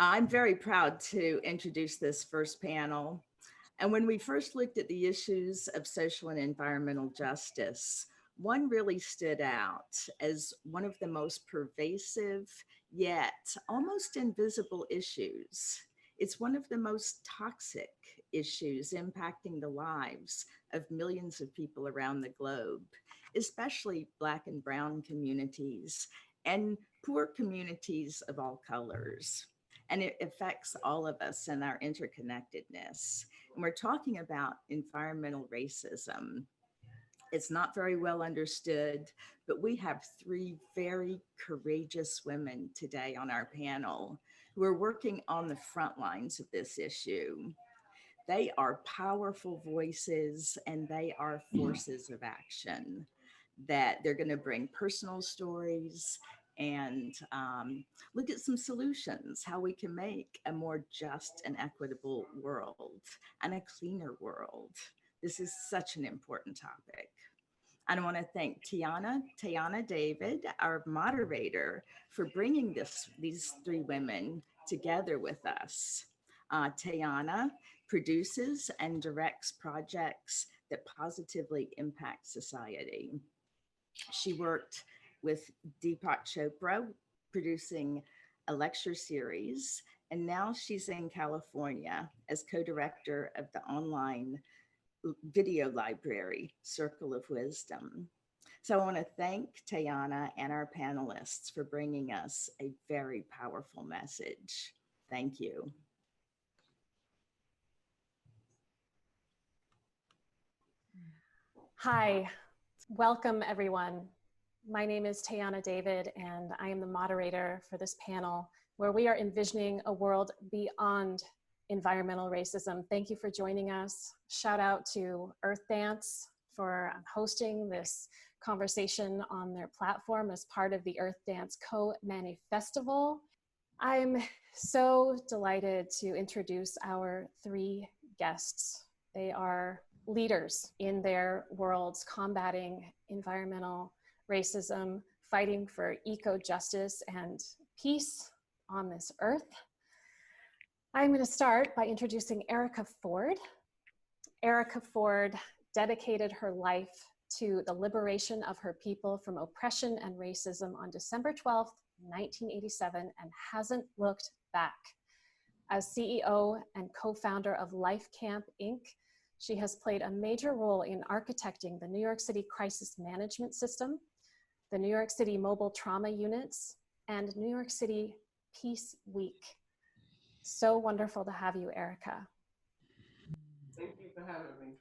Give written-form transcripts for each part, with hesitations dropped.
I'm very proud to introduce this first panel. And when we first looked at the issues of social and environmental justice, one really stood out as one of the most pervasive yet almost invisible issues. It's one of the most toxic issues impacting the lives of millions of people around the globe, especially Black and Brown communities and poor communities of all colors. And it affects all of us and our interconnectedness. And we're talking about environmental racism. It's not very well understood, but we have three very courageous women today on our panel who are working on the front lines of this issue. They are powerful voices and they are forces of action that they're going to bring personal stories and look at some solutions, how we can make a more just and equitable world and a cleaner world. This is such an important topic. And I want to thank Tiana David, our moderator, for bringing these three women together with us. Tiana produces and directs projects that positively impact society. She worked with Deepak Chopra, producing a lecture series, and now she's in California as co-director of the online video library, Circle of Wisdom. So I want to thank Tiana and our panelists for bringing us a very powerful message. Thank you. Hi, welcome everyone. My name is Tiana David and I am the moderator for this panel where we are envisioning a world beyond environmental racism. Thank you for joining us. Shout out to Earthdance for hosting this conversation on their platform as part of the Earthdance Co-Manifestival. I'm so delighted to introduce our three guests. They are leaders in their worlds combating environmental racism, fighting for eco-justice and peace on this earth. I'm going to start by introducing Erica Ford. Erica Ford dedicated her life to the liberation of her people from oppression and racism on December 12th, 1987, and hasn't looked back. As CEO and co-founder of Life Camp, Inc., she has played a major role in architecting the New York City Crisis Management System, the New York City Mobile Trauma Units, and New York City Peace Week. So wonderful to have you, Erica. Thank you for having me.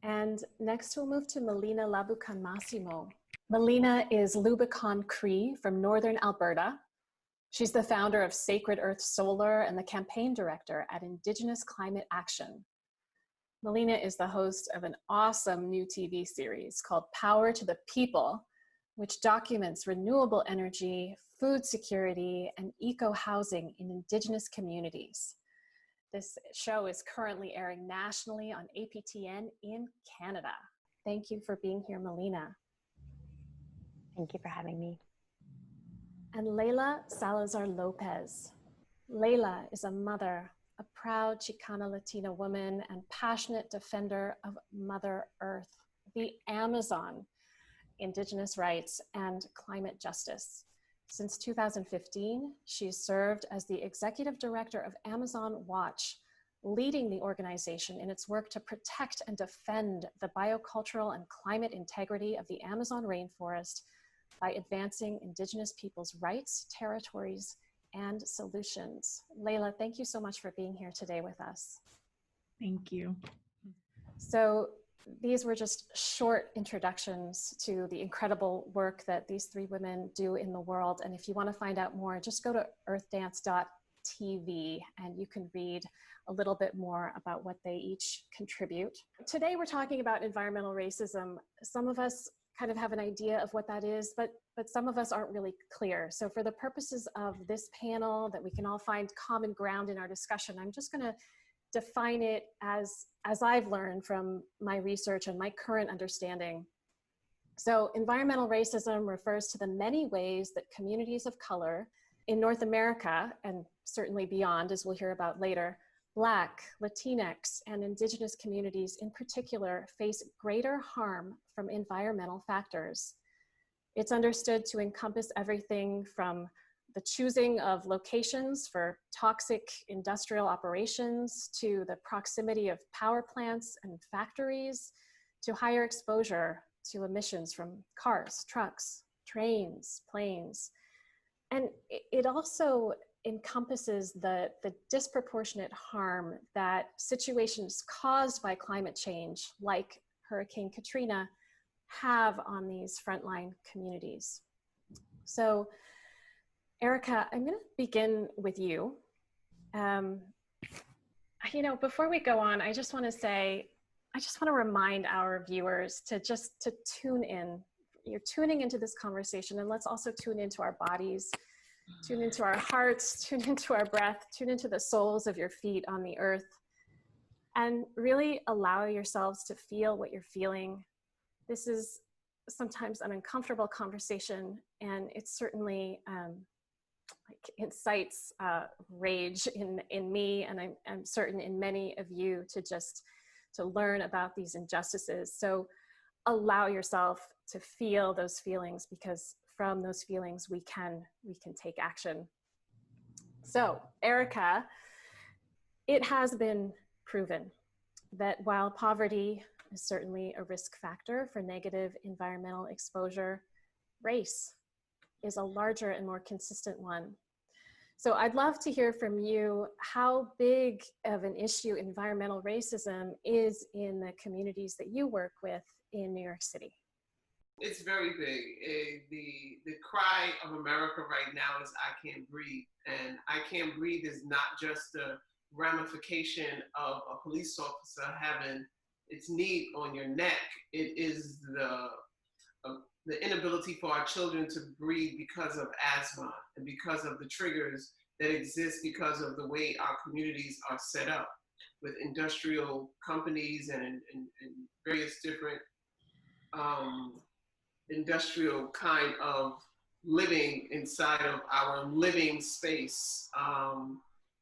And next we'll move to Melina Labucan Massimo. Melina is Lubicon Cree from Northern Alberta. She's the founder of Sacred Earth Solar and the campaign director at Indigenous Climate Action. Melina is the host of an awesome new TV series called Power to the People, which documents renewable energy, food security, and eco-housing in Indigenous communities. This show is currently airing nationally on APTN in Canada. Thank you for being here, Melina. Thank you for having me. And Layla Salazar Lopez. Layla is a mother, a proud Chicana Latina woman and passionate defender of Mother Earth, the Amazon, Indigenous rights, and climate justice. Since 2015, she's served as the executive director of Amazon Watch, leading the organization in its work to protect and defend the biocultural and climate integrity of the Amazon rainforest by advancing Indigenous people's rights, territories, and solutions. Layla, thank you so much for being here today with us. Thank you. So these were just short introductions to the incredible work that these three women do in the world. And if you want to find out more, just go to earthdance.tv and you can read a little bit more about what they each contribute. Today, we're talking about environmental racism. Some of us kind of have an idea of what that is, but some of us aren't really clear. So for the purposes of this panel, that we can all find common ground in our discussion, I'm just gonna define it as I've learned from my research and my current understanding. So environmental racism refers to the many ways that communities of color In North America, and certainly beyond, as we'll hear about later, Black, Latinx, and Indigenous communities in particular face greater harm from environmental factors. It's understood to encompass everything from the choosing of locations for toxic industrial operations, to the proximity of power plants and factories, to higher exposure to emissions from cars, trucks, trains, planes. And it also encompasses the disproportionate harm that situations caused by climate change, like Hurricane Katrina, have on these frontline communities. So, Erica, I'm going to begin with you. Before we go on, I just want to remind our viewers to tune in. You're tuning into this conversation, and let's also tune into our bodies, tune into our hearts, tune into our breath, tune into the soles of your feet on the earth, and really allow yourselves to feel what you're feeling. This is sometimes an uncomfortable conversation, and it certainly incites rage in me, and I'm certain in many of you, to learn about these injustices. So allow yourself to feel those feelings, because from those feelings we can take action. So, Erica, it has been proven that while poverty is certainly a risk factor for negative environmental exposure, race is a larger and more consistent one. So I'd love to hear from you how big of an issue environmental racism is in the communities that you work with in New York City. It's very big. The cry of America right now is I can't breathe. And I can't breathe is not just a ramification of a police officer having its knee on your neck. It is the inability for our children to breathe because of asthma and because of the triggers that exist because of the way our communities are set up with industrial companies and various different industrial kind of living inside of our living space.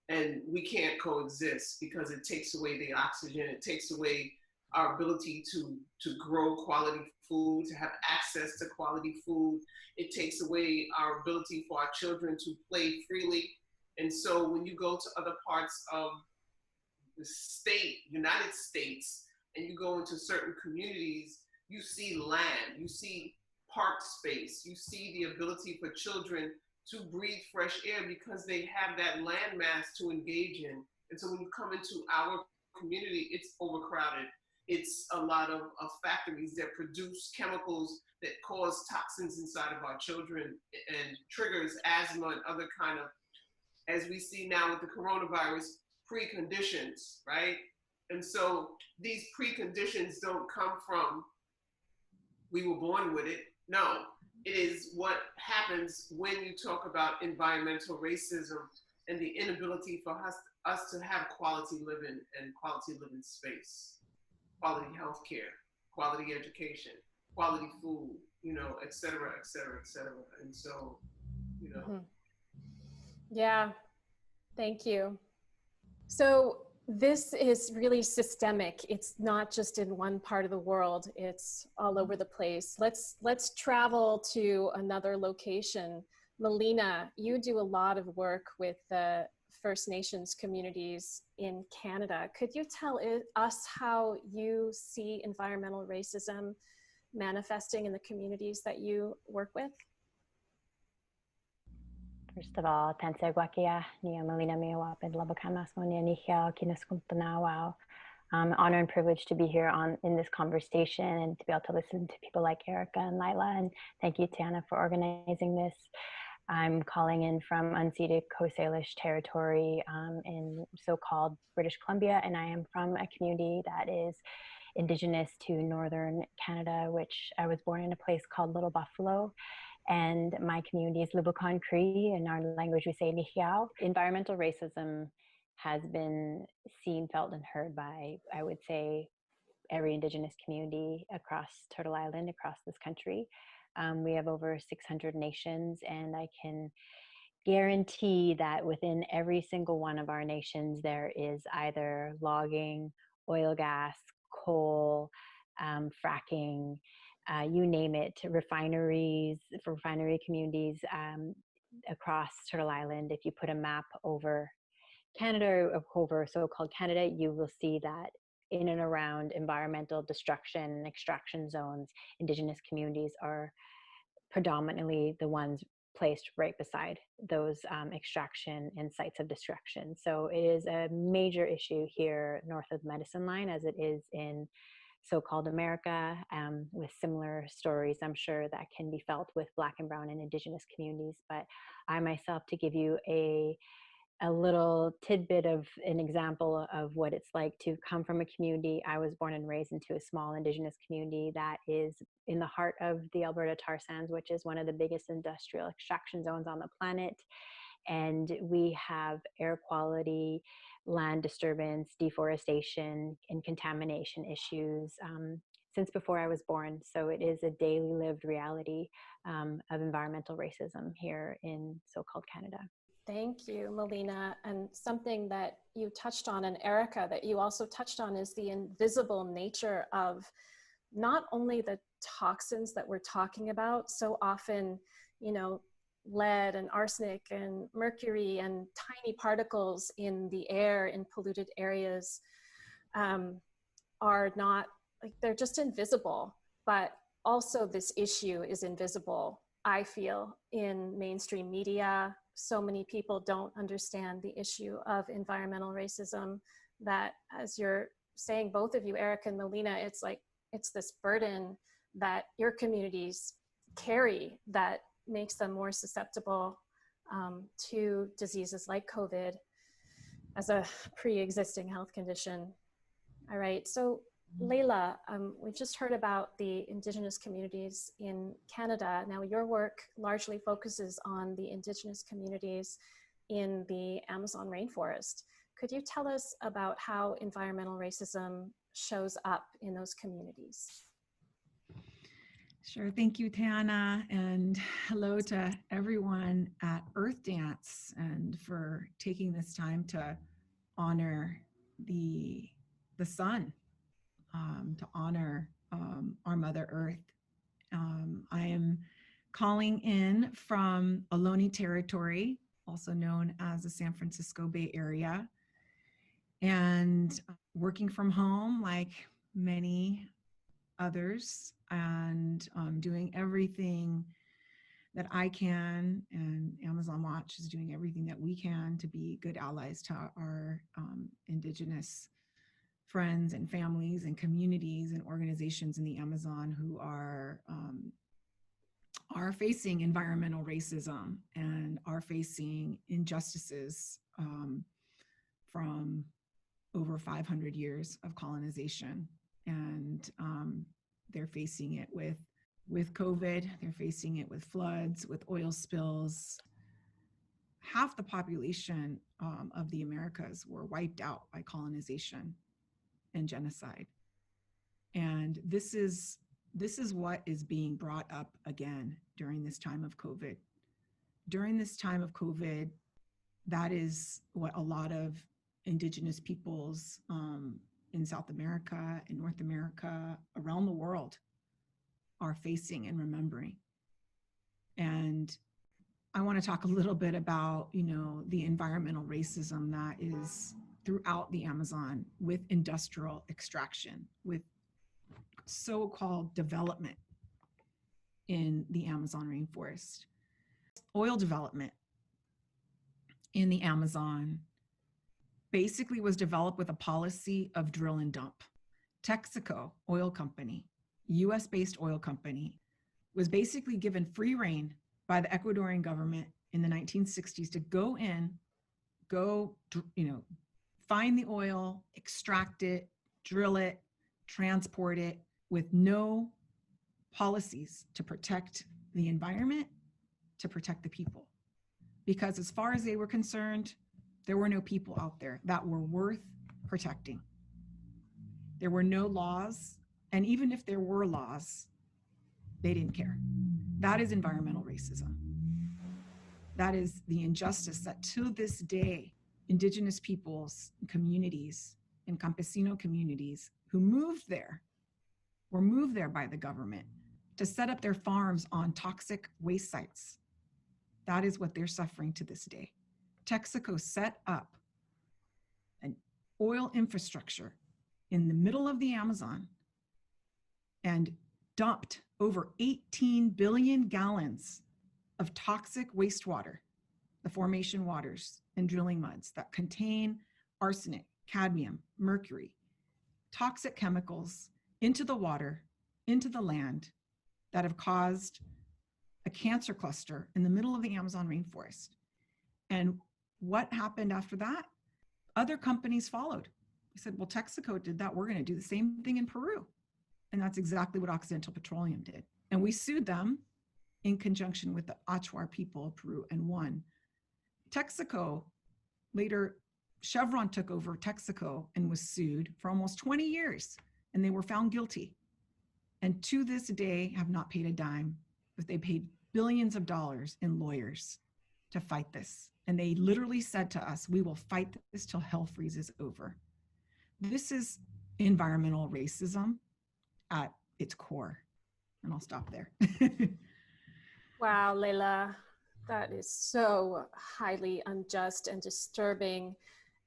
And we can't coexist because it takes away the oxygen, it takes away our ability to grow quality food, to have access to quality food. It takes away our ability for our children to play freely. And so when you go to other parts of the state, United States, and you go into certain communities, you see land, you see park space, you see the ability for children to breathe fresh air because they have that land mass to engage in. And so when you come into our community, it's overcrowded. It's a lot of factories that produce chemicals that cause toxins inside of our children and triggers asthma and other kind of, as we see now with the coronavirus, preconditions, right? And so these preconditions don't come from, we were born with it. No, it is what happens when you talk about environmental racism and the inability for us to have quality living and quality living space, quality healthcare, quality education, quality food, et cetera, et cetera, et cetera. And so, Mm-hmm. Yeah, thank you. So this is really systemic. It's not just in one part of the world, it's all over the place. Let's travel to another location. Melina, you do a lot of work with the First Nations communities in Canada. Could you tell us how you see environmental racism manifesting in the communities that you work with? First of all, Tanse Gwakia, Nia Melina Miawapid, Labakamas, Monia Nihia, Kinaskumtanawao. Honor and privilege to be here in this conversation and to be able to listen to people like Erica and Layla. And thank you, Tiana, for organizing this. I'm calling in from unceded Coast Salish territory in so-called British Columbia, and I am from a community that is Indigenous to Northern Canada, which I was born in a place called Little Buffalo. And my community is Lubukon Cree. In our language, we say Nihiao. Environmental racism has been seen, felt, and heard by, I would say, every Indigenous community across Turtle Island, across this country. We have over 600 nations, and I can guarantee that within every single one of our nations, there is either logging, oil, gas, coal, fracking, you name it, refineries, for refinery communities across Turtle Island. If you put a map over Canada, or over so-called Canada, you will see that in and around environmental destruction and extraction zones, Indigenous communities are predominantly the ones placed right beside those extraction and sites of destruction. So it is a major issue here north of the Medicine Line, as it is in so-called America, with similar stories, I'm sure, that can be felt with Black and Brown and Indigenous communities. But I myself, to give you a little tidbit of an example of what it's like to come from a community. I was born and raised into a small Indigenous community that is in the heart of the Alberta tar sands, which is one of the biggest industrial extraction zones on the planet. And we have air quality, land disturbance, deforestation, and contamination issues since before I was born. So it is a daily lived reality of environmental racism here in so-called Canada. Thank you, Melina. And something that you touched on, and Erica, that you also touched on, is the invisible nature of not only the toxins that we're talking about. So often, you know, lead and arsenic and mercury and tiny particles in the air in polluted areas are not, like, they're just invisible. But also this issue is invisible, I feel, in mainstream media. So many people don't understand the issue of environmental racism, that, as you're saying, both of you, Erica and Melina, it's like, it's this burden that your communities carry that makes them more susceptible to diseases like COVID as a pre-existing health condition. All right, so Layla, we've just heard about the Indigenous communities in Canada. Now, your work largely focuses on the Indigenous communities in the Amazon rainforest. Could you tell us about how environmental racism shows up in those communities? Sure. Thank you, Tiana, and hello to everyone at Earthdance, and for taking this time to honor the sun. To honor our Mother Earth. I am calling in from Ohlone Territory, also known as the San Francisco Bay Area, and working from home like many others, and doing everything that I can, and Amazon Watch is doing everything that we can to be good allies to our Indigenous friends and families and communities and organizations in the Amazon who are facing environmental racism and are facing injustices from over 500 years of colonization. And they're facing it with COVID, they're facing it with floods, with oil spills. Half the population of the Americas were wiped out by colonization and genocide. And this is what is being brought up again during this time of COVID. During this time of COVID, that is what a lot of Indigenous peoples in South America, in North America, around the world are facing and remembering. And I want to talk a little bit about, the environmental racism that is throughout the Amazon, with industrial extraction, with so-called development in the Amazon rainforest. Oil development in the Amazon basically was developed with a policy of drill and dump. Texaco Oil Company, US-based oil company, was basically given free rein by the Ecuadorian government in the 1960s to go in, find the oil, extract it, drill it, transport it, with no policies to protect the environment, to protect the people. Because as far as they were concerned, there were no people out there that were worth protecting. There were no laws, and even if there were laws, they didn't care. That is environmental racism. That is the injustice that to this day, indigenous peoples, communities, and campesino communities who moved there were moved there by the government to set up their farms on toxic waste sites. That is what they're suffering to this day. Texaco set up an oil infrastructure in the middle of the Amazon and dumped over 18 billion gallons of toxic wastewater, the formation waters and drilling muds that contain arsenic, cadmium, mercury, toxic chemicals into the water, into the land, that have caused a cancer cluster in the middle of the Amazon rainforest. And what happened after that? Other companies followed. They said, well, Texaco did that. We're going to do the same thing in Peru. And that's exactly what Occidental Petroleum did. And we sued them in conjunction with the Achuar people of Peru and won. Texaco, later Chevron took over Texaco and was sued for almost 20 years, and they were found guilty. And to this day have not paid a dime, but they paid billions of dollars in lawyers to fight this. And they literally said to us, we will fight this till hell freezes over. This is environmental racism at its core. And I'll stop there. Wow, Layla, that is so highly unjust and disturbing.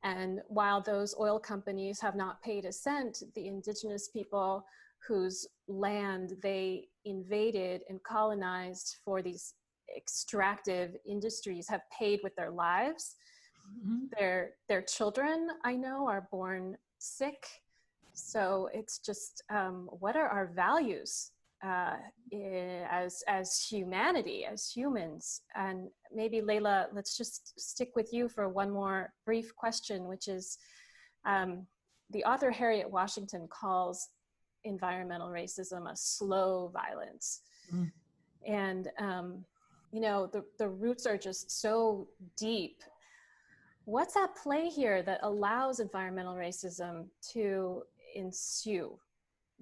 And while those oil companies have not paid a cent, the indigenous people whose land they invaded and colonized for these extractive industries have paid with their lives. Mm-hmm. Their children, I know, are born sick. So it's just, what are our values as humanity, as humans? And maybe Layla, let's just stick with you for one more brief question, which is, the author Harriet Washington calls environmental racism a slow violence. Mm. And, you know, the roots are just so deep. What's at play here that allows environmental racism to ensue?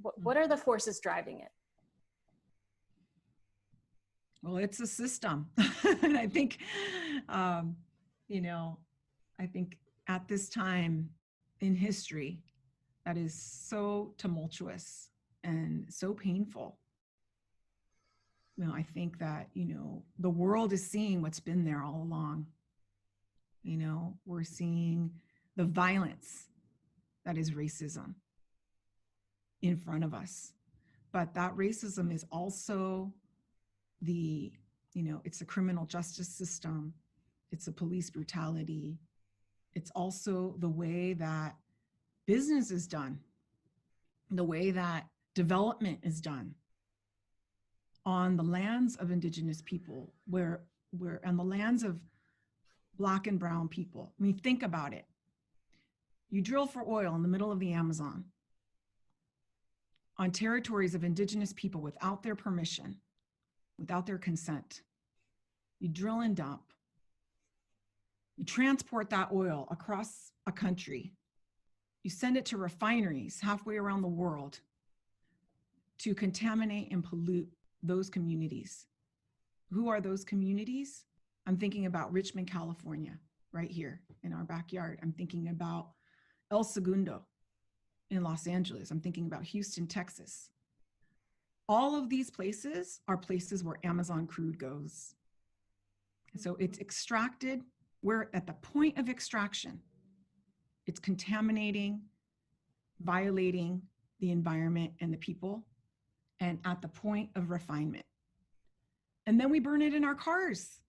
What are the forces driving it? Well, it's a system. And I think, you know, I think at this time in history, that is so tumultuous and so painful. You know, I think that, you know, the world is seeing what's been there all along. You know, we're seeing the violence that is racism in front of us. But that racism is also the, you know, it's a criminal justice system. It's a police brutality. It's also the way that business is done, the way that development is done on the lands of indigenous people, where on the lands of Black and brown people. I mean, think about it. You drill for oil in the middle of the Amazon on territories of indigenous people without their permission, without their consent. You drill and dump. You transport that oil across a country. You send it to refineries halfway around the world to contaminate and pollute those communities. Who are those communities? I'm thinking about Richmond, California, right here in our backyard. I'm thinking about El Segundo in Los Angeles. I'm thinking about Houston, Texas. All of these places are places where Amazon crude goes. So it's extracted, where at the point of extraction, it's contaminating, violating the environment and the people, and at the point of refinement. And then we burn it in our cars,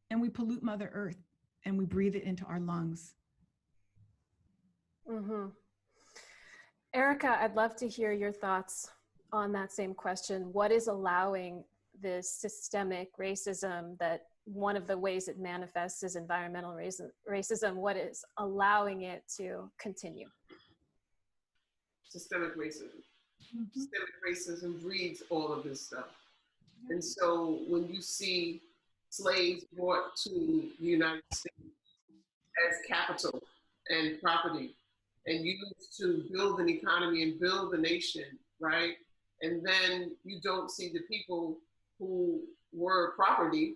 and we pollute Mother Earth, and we breathe it into our lungs. Mm-hmm. Erica, I'd love to hear your thoughts on that same question. What is allowing this systemic racism, that one of the ways it manifests is environmental racism, what is allowing it to continue? Systemic racism. Mm-hmm. Systemic racism breeds all of this stuff. And so when you see slaves brought to the United States as capital and property and used to build an economy and build a nation, right? And then you don't see the people who were property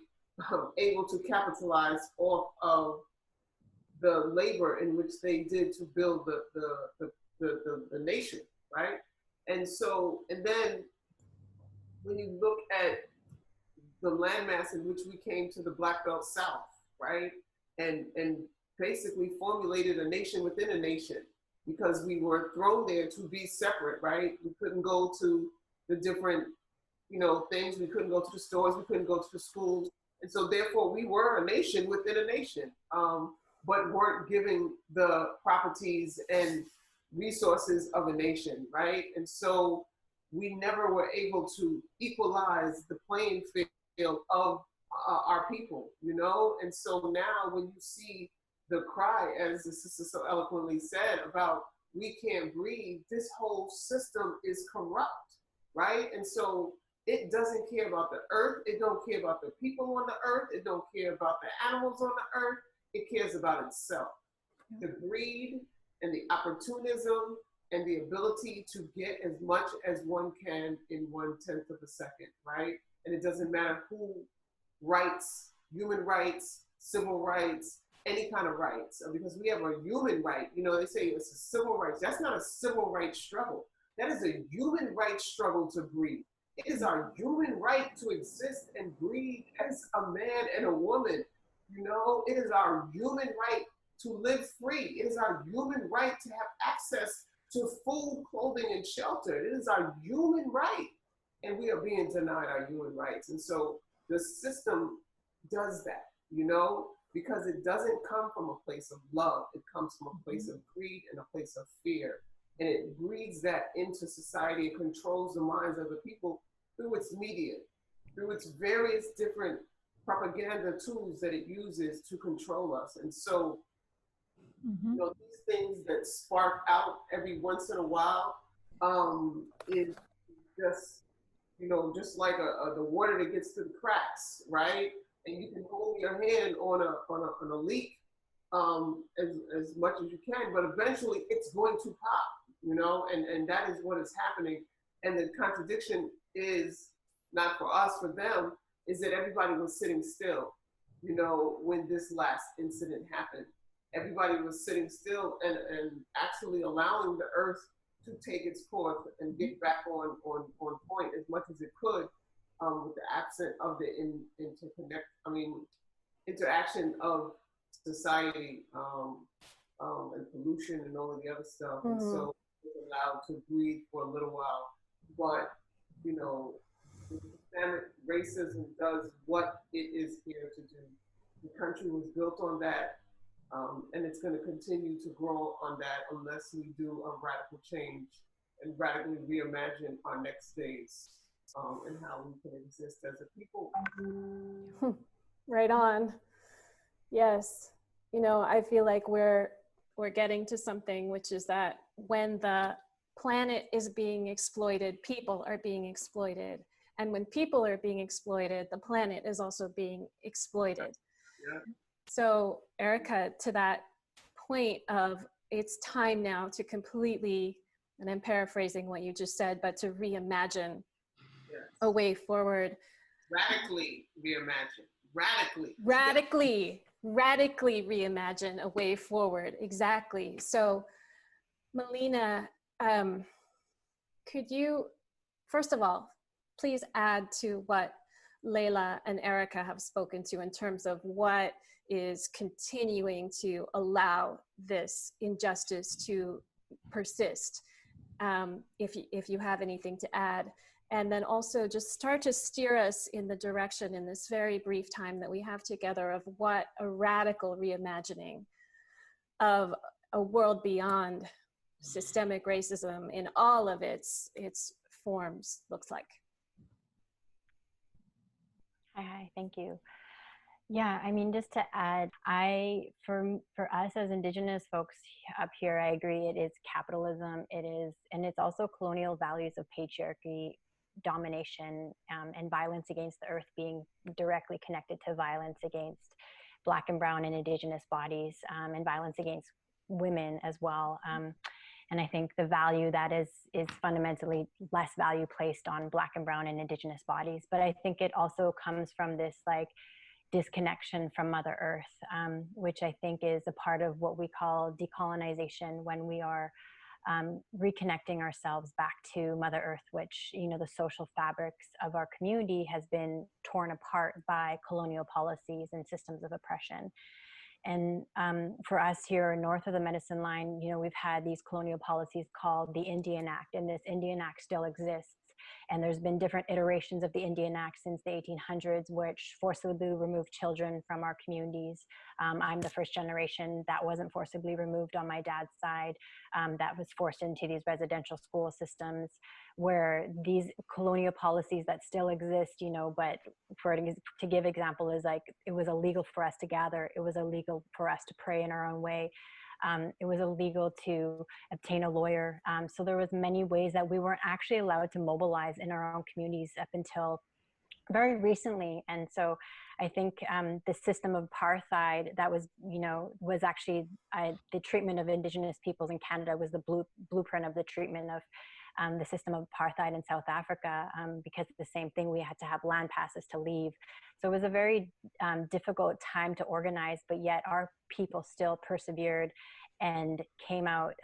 able to capitalize off of the labor in which they did to build the nation, right? And so, and then when you look at the landmass in which we came to the Black Belt South, right? And basically formulated a nation within a nation, because we were thrown there to be separate, right? We couldn't go to the different, things. We couldn't go to the stores. We couldn't go to the schools. And so therefore we were a nation within a nation, but weren't given the properties and resources of a nation, right? And so we never were able to equalize the playing field of our people, And so now when you see the cry, as the sister so eloquently said, about we can't breathe, this whole system is corrupt, right? And so it doesn't care about the earth. It don't care about the people on the earth. It don't care about the animals on the earth. It cares about itself. The greed and the opportunism and the ability to get as much as one can in 1/10 of a second, right? And it doesn't matter who rights, human rights, civil rights, any kind of rights, because we have a human right. They say it's a civil rights. That's not a civil rights struggle. That is a human rights struggle to breathe. It is our human right to exist and breathe as a man and a woman. It is our human right to live free. It is our human right to have access to food, clothing, and shelter. It is our human right. And we are being denied our human rights. And so the system does that, because it doesn't come from a place of love. It comes from a place of greed and a place of fear. And it breeds that into society and controls the minds of the people through its media, through its various different propaganda tools that it uses to control us. And so, these things that spark out every once in a while is just, just like the water that gets to the cracks, right? And you can hold your hand on a leak as much as you can, but eventually it's going to pop, and that is what is happening. And the contradiction is not for us, for them, is that everybody was sitting still, when this last incident happened. Everybody was sitting still and actually allowing the earth to take its course and get back on point as much as it could, with the accent of the interaction of society and pollution and all of the other stuff. And so it was allowed to breathe for a little while. But, systemic racism does what it is here to do. The country was built on that, and it's going to continue to grow on that unless we do a radical change and radically reimagine our next days, and how we can exist as a people. Right on. Yes. I feel like we're getting to something, which is that when the planet is being exploited, people are being exploited. And when people are being exploited, the planet is also being exploited. Yeah. So, Erica, to that point of it's time now to completely, and I'm paraphrasing what you just said, but to reimagine a way forward. Radically reimagine. Radically reimagine a way forward. Exactly. So, Melina, could you, first of all, please add to what Layla and Erica have spoken to in terms of what is continuing to allow this injustice to persist, if you have anything to add. And then also just start to steer us in the direction in this very brief time that we have together of what a radical reimagining of a world beyond systemic racism in all of its forms looks like. Hi, thank you. Yeah, just to add, for us as Indigenous folks up here, I agree, it is capitalism, and it's also colonial values of patriarchy, domination, and violence against the earth being directly connected to violence against Black and Brown and Indigenous bodies, and violence against women as well. And I think the value that is fundamentally less value placed on Black and Brown and Indigenous bodies. But I think it also comes from this disconnection from Mother Earth, which I think is a part of what we call decolonization, when we are reconnecting ourselves back to Mother Earth, which, you know, the social fabrics of our community has been torn apart by colonial policies and systems of oppression. And for us here north of the medicine line, you know, we've had these colonial policies called the Indian Act, and this Indian Act still exists. And there's been different iterations of the Indian Act since the 1800s, which forcibly removed children from our communities. I'm the first generation that wasn't forcibly removed on my dad's side, that was forced into these residential school systems, where these colonial policies that still exist, you know, but to give example is like, it was illegal for us to gather. It was illegal for us to pray in our own way. It was illegal to obtain a lawyer. So there was many ways that we weren't actually allowed to mobilize in our own communities up until very recently. And so I think the system of apartheid that was, you know, was actually the treatment of Indigenous peoples in Canada was the blueprint of the treatment of the system of apartheid in South Africa, because of the same thing, we had to have land passes to leave. So it was a very difficult time to organize, but yet our people still persevered and came out,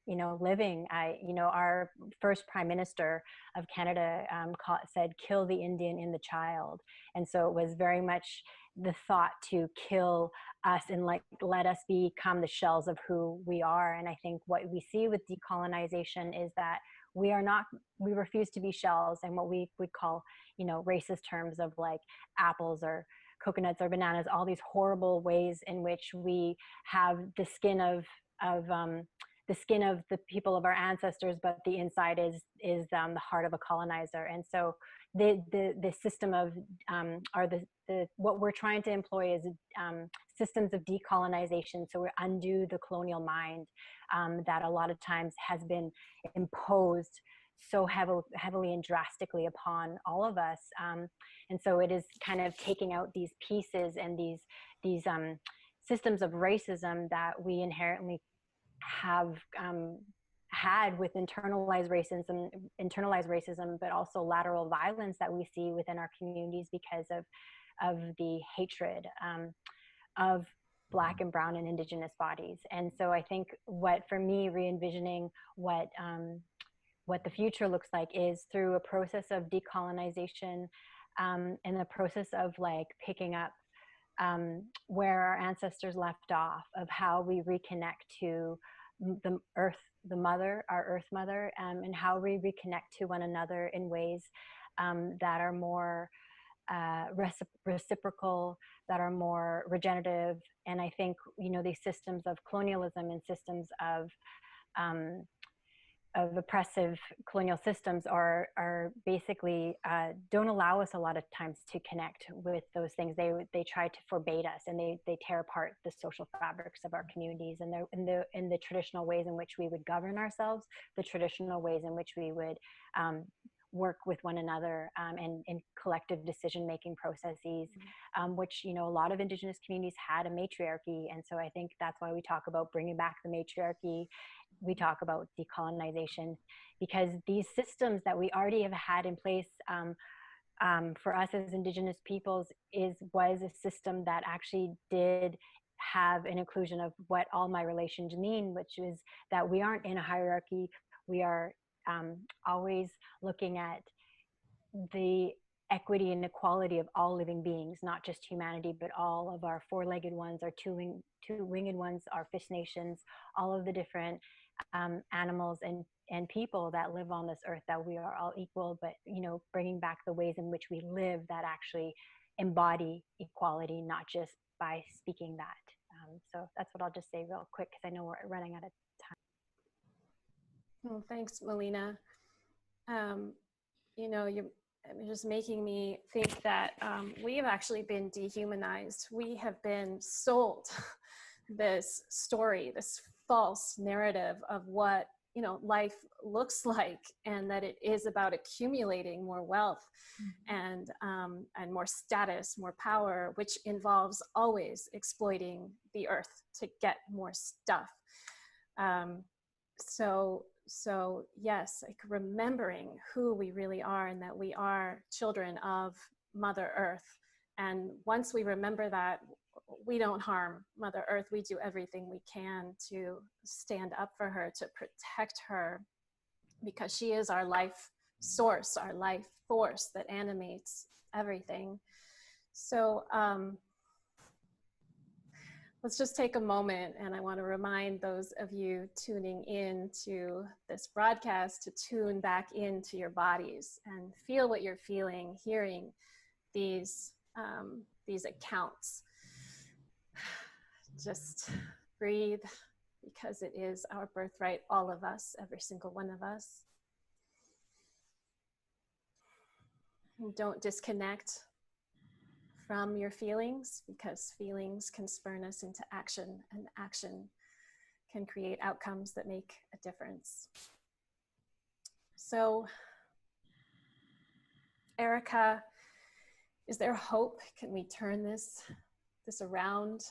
you know, living. You know, our first Prime Minister of Canada said, "Kill the Indian in the child." And so it was very much the thought to kill us and like let us become the shells of who we are. And I think what we see with decolonization is that we refuse to be shells, and what we would call, you know, racist terms of like apples or coconuts or bananas, all these horrible ways in which we have the skin of the people of our ancestors, but the inside is the heart of a colonizer. And so the system of what we're trying to employ is systems of decolonization. So we undo the colonial mind that a lot of times has been imposed so heavily and drastically upon all of us. And so it is kind of taking out these pieces and these systems of racism that we inherently have had with internalized racism, but also lateral violence that we see within our communities because of the hatred of Black and Brown and Indigenous bodies. And so I think for me, re-envisioning what the future looks like is through a process of decolonization, and the process of like picking up where our ancestors left off, of how we reconnect to the earth, our earth mother, and how we reconnect to one another in ways that are more reciprocal, that are more regenerative. And I think, you know, these systems of colonialism and systems of oppressive colonial systems are basically don't allow us a lot of times to connect with those things. They try to forbade us, and they tear apart the social fabrics of our communities, and in the traditional ways in which we would govern ourselves, the traditional ways in which we would work with one another, and in collective decision-making processes, which, you know, a lot of Indigenous communities had a matriarchy. And so I think that's why we talk about bringing back the matriarchy. We talk about decolonization, because these systems that we already have had in place for us as Indigenous peoples was a system that actually did have an inclusion of what all my relations mean, which is that we aren't in a hierarchy. We are always looking at the equity and equality of all living beings, not just humanity, but all of our four-legged ones, our two-winged ones, our fish nations, all of the different animals and people that live on this earth, that we are all equal, but, you know, bringing back the ways in which we live that actually embody equality, not just by speaking that. So that's what I'll just say real quick, because I know we're running out of time. Well, thanks, Melina. You know, you're just making me think that we have actually been dehumanized. We have been sold this story, this false narrative of what, you know, life looks like, and that it is about accumulating more wealth and more status, more power, which involves always exploiting the earth to get more stuff. So yes, like remembering who we really are, and that we are children of Mother Earth, And once we remember that, we don't harm Mother Earth. We do everything we can to stand up for her, to protect her, because she is our life source, our life force that animates everything. So let's just take a moment, and I want to remind those of you tuning in to this broadcast to tune back into your bodies and feel what you're feeling, hearing these accounts. Just breathe, because it is our birthright, all of us, every single one of us. And don't disconnect from your feelings, because feelings can spur us into action, and action can create outcomes that make a difference. So, Erica, is there hope? Can we turn this around?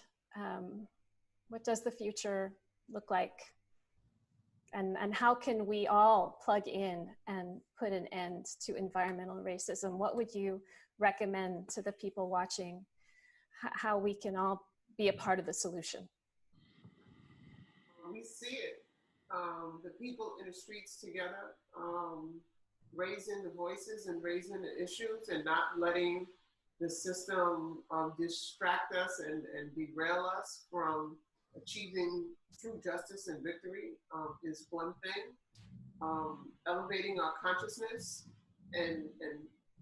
What does the future look like? And how can we all plug in and put an end to environmental racism? What would you recommend to the people watching, how we can all be a part of the solution? We see it. The people in the streets together, raising the voices and raising the issues, and not letting the system distract us and derail us from achieving true justice and victory is one thing. Elevating our consciousness and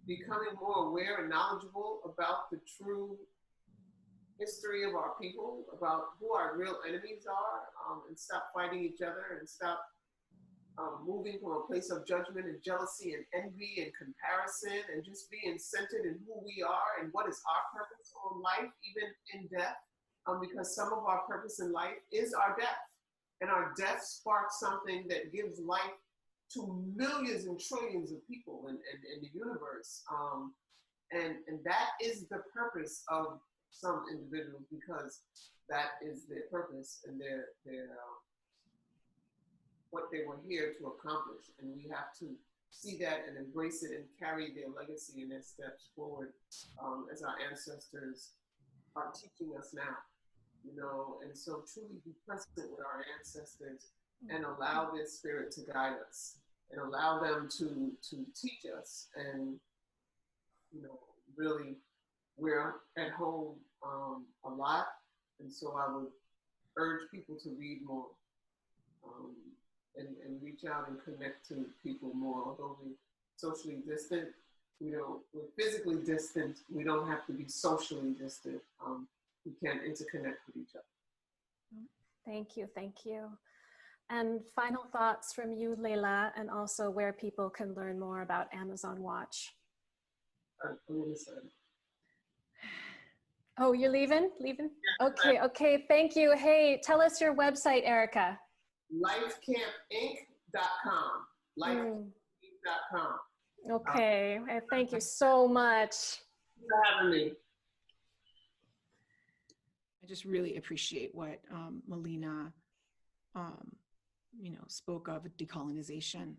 becoming more aware and knowledgeable about the true history of our people, about who our real enemies are, and stop fighting each other, and stop moving from a place of judgment and jealousy and envy and comparison, and just being centered in who we are and what is our purpose on life, even in death, because some of our purpose in life is our death, and our death sparks something that gives life to millions and trillions of people in the universe, and that is the purpose of some individuals, because that is their purpose and their what they were here to accomplish. And we have to see that and embrace it and carry their legacy and their steps forward, as our ancestors are teaching us now, you know. And so truly be present with our ancestors and allow their spirit to guide us, and allow them to teach us. And, you know, really, we're at home a lot, and so I would urge people to read more, and reach out and connect to people more. Although we're socially distant, we're physically distant, we don't have to be socially distant. We can interconnect with each other. Thank you, thank you. And final thoughts from you, Layla, and also where people can learn more about Amazon Watch. I'm going to say. Oh, you're leaving? Yeah, Okay, thank you. Hey, tell us your website, Erica. Lifecampinc.com. Lifecampinc.com. Okay, thank you so much. Thanks for having me. I just really appreciate what Melina, spoke of decolonization,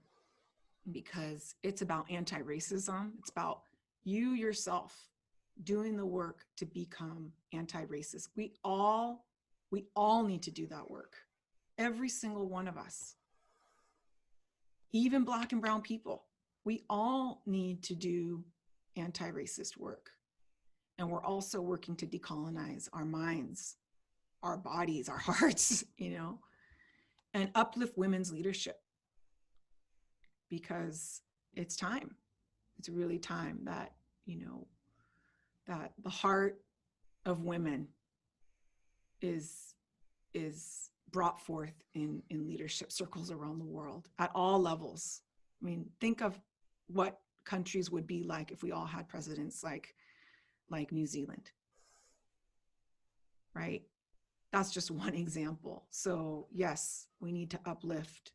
because it's about anti-racism. It's about you yourself doing the work to become anti-racist. We all need to do that work. Every single one of us, even Black and brown people, we all need to do anti-racist work. And we're also working to decolonize our minds, our bodies, our hearts, and uplift women's leadership, because it's time. It's really time that, that the heart of women is brought forth in leadership circles around the world at all levels. I mean, think of what countries would be like if we all had presidents like New Zealand, right? That's just one example. So yes, we need to uplift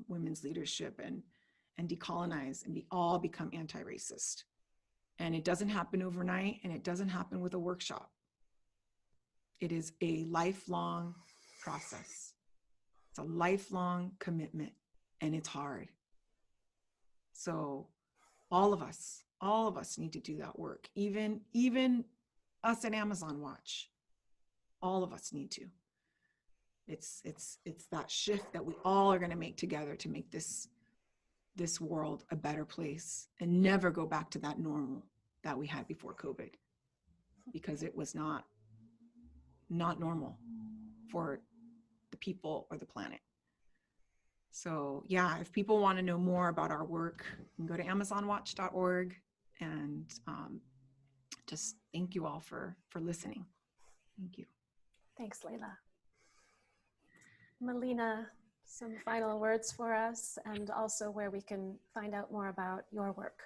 women's leadership and decolonize and all become anti-racist. And it doesn't happen overnight, and it doesn't happen with a workshop. It is a lifelong process. It's a lifelong commitment, and it's hard. So all of us All of us need to do that work. Even us at Amazon Watch, all of us need to. It's that shift that we all are going to make together to make this world a better place and never go back to that normal that we had before COVID, because it was not normal for the people or the planet. So yeah, if people want to know more about our work, you can go to amazonwatch.org, and just thank you all for listening. Thank you. Thanks, Layla. Melina, some final words for us, and also where we can find out more about your work.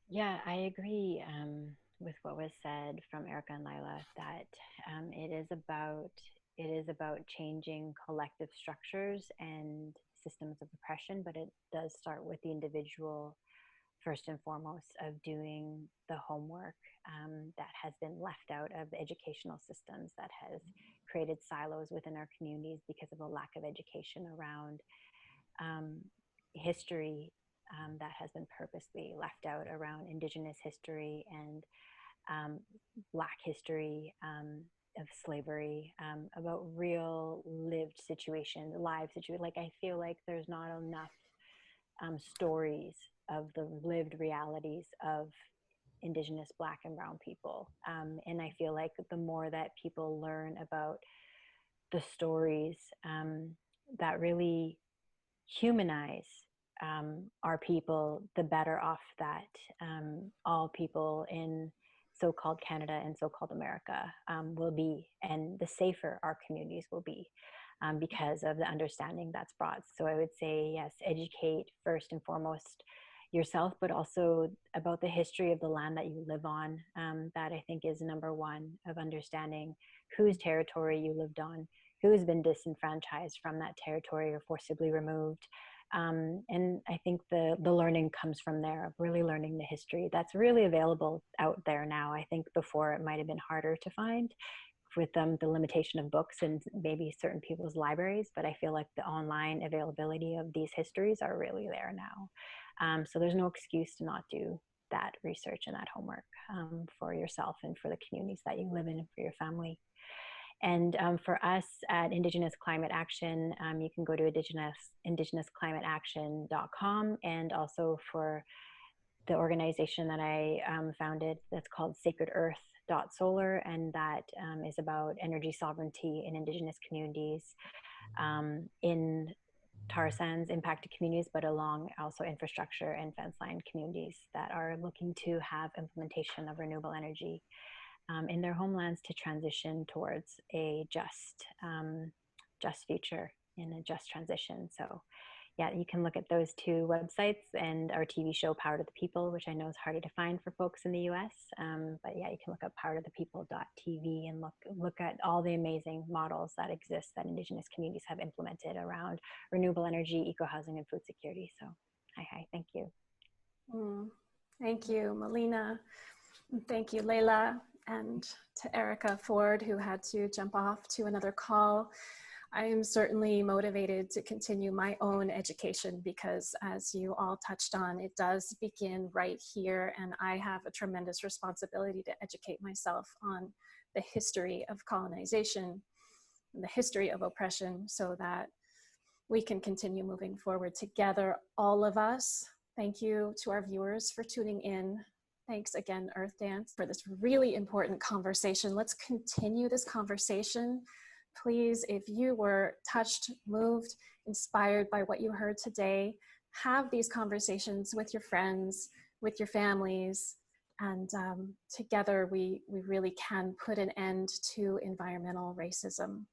Yeah, I agree with what was said from Erica and Layla, that it is about changing collective structures and systems of oppression, but it does start with the individual first and foremost, of doing the homework that has been left out of the educational systems, that has created silos within our communities because of a lack of education around history that has been purposely left out around Indigenous history and Black history of slavery, about real lived situations, live situations. Like, I feel like there's not enough stories of the lived realities of Indigenous Black and Brown people. And I feel like the more that people learn about the stories that really humanize our people, the better off that all people in so-called Canada and so-called America will be, and the safer our communities will be. Because of the understanding that's brought. So I would say, yes, educate first and foremost yourself, but also about the history of the land that you live on. That I think is number one, of understanding whose territory you lived on, who has been disenfranchised from that territory or forcibly removed. And I think the learning comes from there, of really learning the history that's really available out there now. I think before it might have been harder to find, with the limitation of books and maybe certain people's libraries, but I feel like the online availability of these histories are really there now. So there's no excuse to not do that research and that homework for yourself and for the communities that you live in and for your family. And for us at Indigenous Climate Action, you can go to indigenousclimateaction.com, and also for the organization that I founded that's called sacredearth.solar, and that is about energy sovereignty in Indigenous communities in tar sands impacted communities, but along also infrastructure and fence line communities that are looking to have implementation of renewable energy in their homelands to transition towards a just future and a just transition. So yeah, you can look at those two websites and our TV show, Power to the People, which I know is harder to find for folks in the US. But yeah, you can look up powertothepeople.tv and look at all the amazing models that exist that Indigenous communities have implemented around renewable energy, eco-housing, and food security. So hi, thank you. Thank you, Melina. Thank you, Layla, and to Erica Ford, who had to jump off to another call. I am certainly motivated to continue my own education because, as you all touched on, it does begin right here, and I have a tremendous responsibility to educate myself on the history of colonization, the history of oppression, so that we can continue moving forward together, all of us. Thank you to our viewers for tuning in. Thanks again, Earthdance, for this really important conversation. Let's continue this conversation. Please, if you were touched, moved, inspired by what you heard today, have these conversations with your friends, with your families, and together we really can put an end to environmental racism.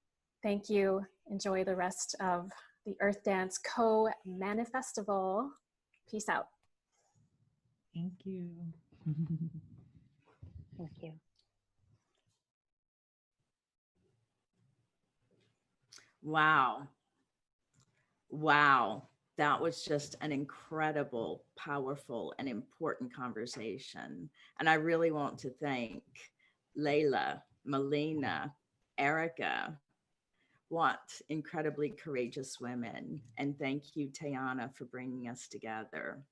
Thank you. Enjoy the rest of the Earthdance Co-Manifestival. Peace out. Thank you. Thank you. Wow. Wow. That was just an incredible, powerful, and important conversation. And I really want to thank Layla, Melina, Erica want incredibly courageous women. And thank you, Tiana, for bringing us together.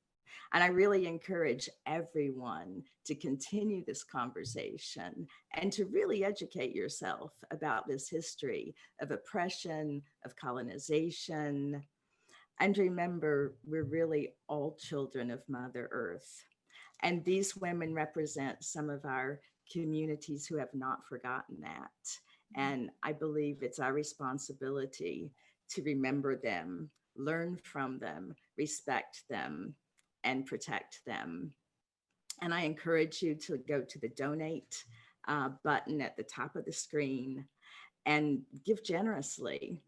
And I really encourage everyone to continue this conversation and to really educate yourself about this history of oppression, of colonization. And remember, we're really all children of Mother Earth. And these women represent some of our communities who have not forgotten that. And I believe it's our responsibility to remember them, learn from them, respect them, and protect them. And I encourage you to go to the donate button at the top of the screen and give generously.